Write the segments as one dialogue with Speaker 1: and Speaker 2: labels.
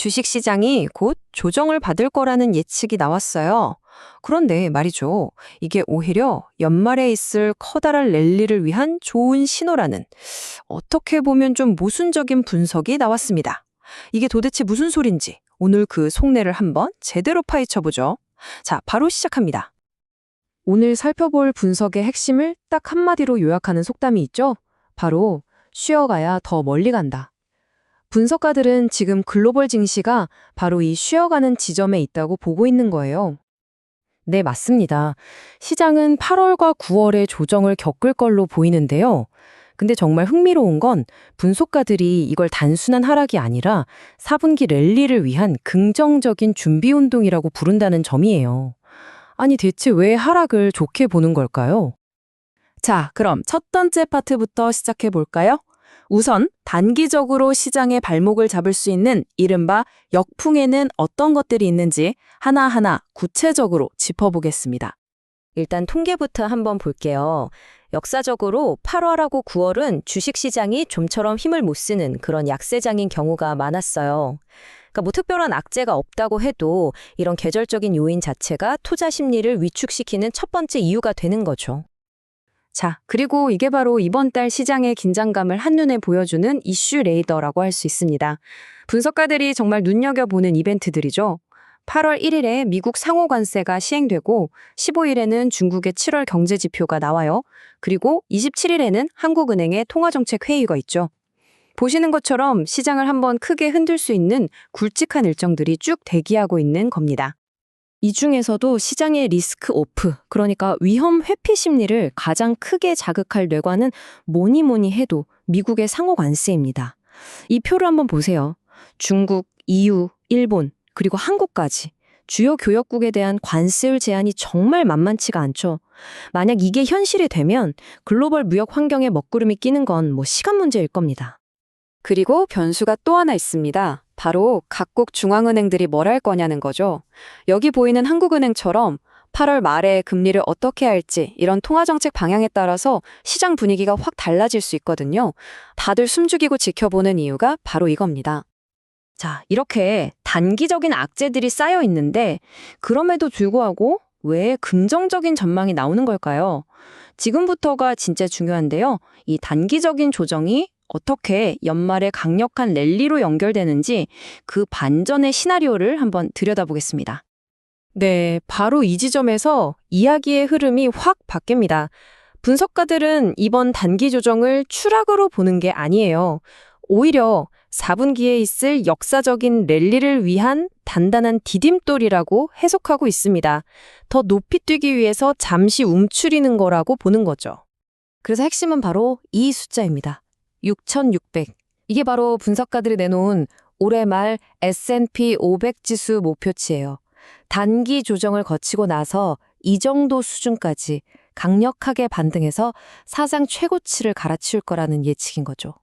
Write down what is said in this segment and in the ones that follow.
Speaker 1: 주식시장이 곧 조정을 받을 거라는 예측이 나왔어요. 그런데 말이죠. 이게 오히려 연말에 있을 커다란 랠리를 위한 좋은 신호라는 어떻게 보면 좀 모순적인 분석이 나왔습니다. 이게 도대체 무슨 소린지 오늘 그 속내를 한번 제대로 파헤쳐보죠. 자, 바로 시작합니다. 오늘 살펴볼 분석의 핵심을 딱 한마디로 요약하는 속담이 있죠? 바로 쉬어가야 더 멀리 간다. 분석가들은 지금 글로벌 증시가 바로 이 쉬어가는 지점에 있다고 보고 있는 거예요. 네, 맞습니다. 시장은 8월과 9월에 조정을 겪을 걸로 보이는데요. 근데 정말 흥미로운 건 분석가들이 이걸 단순한 하락이 아니라 4분기 랠리를 위한 긍정적인 준비 운동이라고 부른다는 점이에요. 아니, 대체 왜 하락을 좋게 보는 걸까요?
Speaker 2: 자, 그럼 첫 번째 파트부터 시작해 볼까요? 우선 단기적으로 시장의 발목을 잡을 수 있는 이른바 역풍에는 어떤 것들이 있는지 하나하나 구체적으로 짚어보겠습니다.
Speaker 1: 일단 통계부터 한번 볼게요. 역사적으로 8월하고 9월은 주식시장이 좀처럼 힘을 못 쓰는 그런 약세장인 경우가 많았어요. 그러니까 뭐 특별한 악재가 없다고 해도 이런 계절적인 요인 자체가 투자 심리를 위축시키는 첫 번째 이유가 되는 거죠. 자, 그리고 이게 바로 이번 달 시장의 긴장감을 한눈에 보여주는 이슈 레이더라고 할 수 있습니다. 분석가들이 정말 눈여겨보는 이벤트들이죠. 8월 1일에 미국 상호 관세가 시행되고 15일에는 중국의 7월 경제 지표가 나와요. 그리고 27일에는 한국은행의 통화정책 회의가 있죠. 보시는 것처럼 시장을 한번 크게 흔들 수 있는 굵직한 일정들이 쭉 대기하고 있는 겁니다. 이 중에서도 시장의 리스크 오프, 그러니까 위험 회피 심리를 가장 크게 자극할 뇌관은 뭐니 해도 미국의 상호 관세입니다. 이 표를 한번 보세요. 중국, EU, 일본, 그리고 한국까지 주요 교역국에 대한 관세율 제한이 정말 만만치가 않죠. 만약 이게 현실이 되면 글로벌 무역 환경에 먹구름이 끼는 건 뭐 시간 문제일 겁니다. 그리고 변수가 또 하나 있습니다. 바로 각국 중앙은행들이 뭘 할 거냐는 거죠. 여기 보이는 한국은행처럼 8월 말에 금리를 어떻게 할지 이런 통화정책 방향에 따라서 시장 분위기가 확 달라질 수 있거든요. 다들 숨죽이고 지켜보는 이유가 바로 이겁니다. 자, 이렇게 단기적인 악재들이 쌓여 있는데 그럼에도 불구하고 왜 긍정적인 전망이 나오는 걸까요? 지금부터가 진짜 중요한데요. 이 단기적인 조정이 어떻게 연말에 강력한 랠리로 연결되는지 그 반전의 시나리오를 한번 들여다보겠습니다. 네, 바로 이 지점에서 이야기의 흐름이 확 바뀝니다. 분석가들은 이번 단기 조정을 추락으로 보는 게 아니에요. 오히려 4분기에 있을 역사적인 랠리를 위한 단단한 디딤돌이라고 해석하고 있습니다. 더 높이 뛰기 위해서 잠시 움츠리는 거라고 보는 거죠. 그래서 핵심은 바로 이 숫자입니다. 6,600. 이게 바로 분석가들이 내놓은 올해 말 S&P 500 지수 목표치예요. 단기 조정을 거치고 나서 이 정도 수준까지 강력하게 반등해서 사상 최고치를 갈아치울 거라는 예측인 거죠.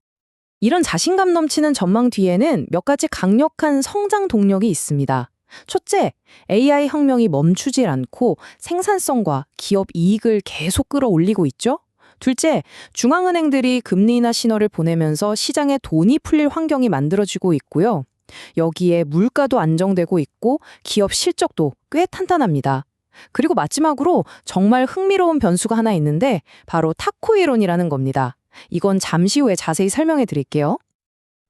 Speaker 1: 이런 자신감 넘치는 전망 뒤에는 몇 가지 강력한 성장 동력이 있습니다. 첫째, AI 혁명이 멈추질 않고 생산성과 기업 이익을 계속 끌어올리고 있죠. 둘째, 중앙은행들이 금리 인하 신호를 보내면서 시장에 돈이 풀릴 환경이 만들어지고 있고요. 여기에 물가도 안정되고 있고 기업 실적도 꽤 탄탄합니다. 그리고 마지막으로 정말 흥미로운 변수가 하나 있는데 바로 타코 이론이라는 겁니다. 이건 잠시 후에 자세히 설명해 드릴게요.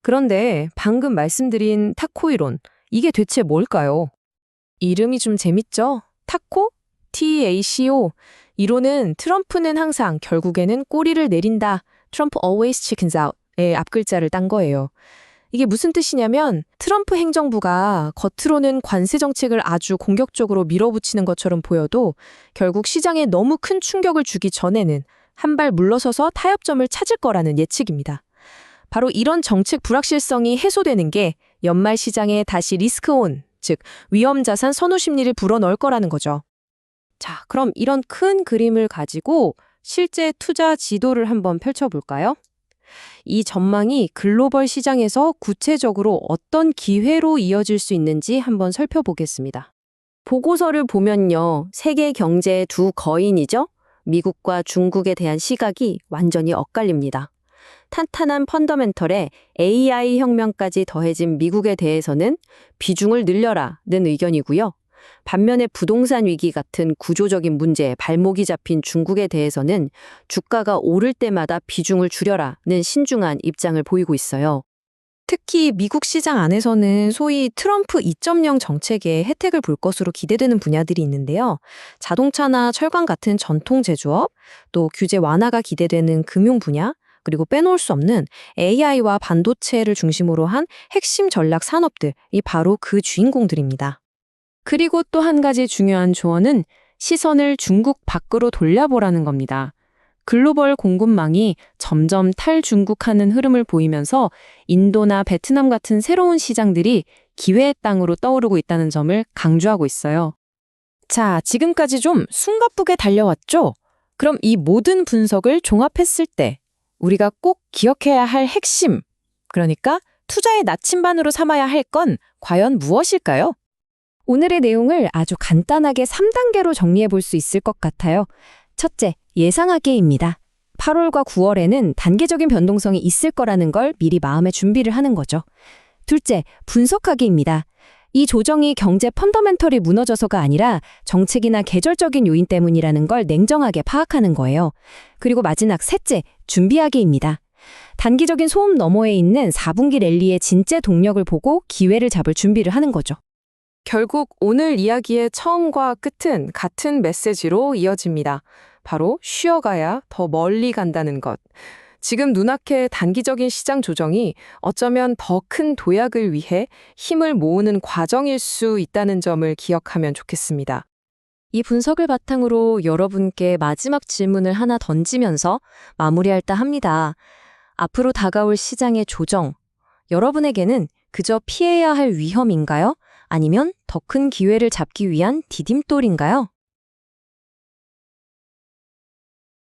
Speaker 1: 그런데 방금 말씀드린 타코 이론, 이게 대체 뭘까요? 이름이 좀 재밌죠? 타코? TACO. 이론은 트럼프는 항상 결국에는 꼬리를 내린다. 트럼프 always chickens out의 앞글자를 딴 거예요. 이게 무슨 뜻이냐면 트럼프 행정부가 겉으로는 관세 정책을 아주 공격적으로 밀어붙이는 것처럼 보여도 결국 시장에 너무 큰 충격을 주기 전에는 한 발 물러서서 타협점을 찾을 거라는 예측입니다. 바로 이런 정책 불확실성이 해소되는 게 연말 시장에 다시 리스크 온, 즉 위험 자산 선호 심리를 불어넣을 거라는 거죠. 자, 그럼 이런 큰 그림을 가지고 실제 투자 지도를 한번 펼쳐볼까요? 이 전망이 글로벌 시장에서 구체적으로 어떤 기회로 이어질 수 있는지 한번 살펴보겠습니다. 보고서를 보면요, 세계 경제의 두 거인이죠? 미국과 중국에 대한 시각이 완전히 엇갈립니다. 탄탄한 펀더멘털에 AI 혁명까지 더해진 미국에 대해서는 비중을 늘려라는 의견이고요. 반면에 부동산 위기 같은 구조적인 문제에 발목이 잡힌 중국에 대해서는 주가가 오를 때마다 비중을 줄여라는 신중한 입장을 보이고 있어요. 특히 미국 시장 안에서는 소위 트럼프 2.0 정책의 혜택을 볼 것으로 기대되는 분야들이 있는데요. 자동차나 철강 같은 전통 제조업, 또 규제 완화가 기대되는 금융 분야, 그리고 빼놓을 수 없는 AI와 반도체를 중심으로 한 핵심 전략 산업들이 바로 그 주인공들입니다.
Speaker 2: 그리고 또 한 가지 중요한 조언은 시선을 중국 밖으로 돌려보라는 겁니다. 글로벌 공급망이 점점 탈중국하는 흐름을 보이면서 인도나 베트남 같은 새로운 시장들이 기회의 땅으로 떠오르고 있다는 점을 강조하고 있어요. 자, 지금까지 좀 숨가쁘게 달려왔죠? 그럼 이 모든 분석을 종합했을 때 우리가 꼭 기억해야 할 핵심, 그러니까 투자의 나침반으로 삼아야 할 건 과연 무엇일까요?
Speaker 1: 오늘의 내용을 아주 간단하게 3단계로 정리해 볼 수 있을 것 같아요. 첫째, 예상하기입니다. 8월과 9월에는 단계적인 변동성이 있을 거라는 걸 미리 마음의 준비를 하는 거죠. 둘째, 분석하기입니다. 이 조정이 경제 펀더멘털이 무너져서가 아니라 정책이나 계절적인 요인 때문이라는 걸 냉정하게 파악하는 거예요. 그리고 마지막 셋째, 준비하기입니다. 단기적인 소음 너머에 있는 4분기 랠리의 진짜 동력을 보고 기회를 잡을 준비를 하는 거죠.
Speaker 2: 결국 오늘 이야기의 처음과 끝은 같은 메시지로 이어집니다. 바로 쉬어가야 더 멀리 간다는 것. 지금 눈앞의 단기적인 시장 조정이 어쩌면 더 큰 도약을 위해 힘을 모으는 과정일 수 있다는 점을 기억하면 좋겠습니다.
Speaker 1: 이 분석을 바탕으로 여러분께 마지막 질문을 하나 던지면서 마무리할까 합니다. 앞으로 다가올 시장의 조정, 여러분에게는 그저 피해야 할 위험인가요? 아니면 더 큰 기회를 잡기 위한 디딤돌인가요?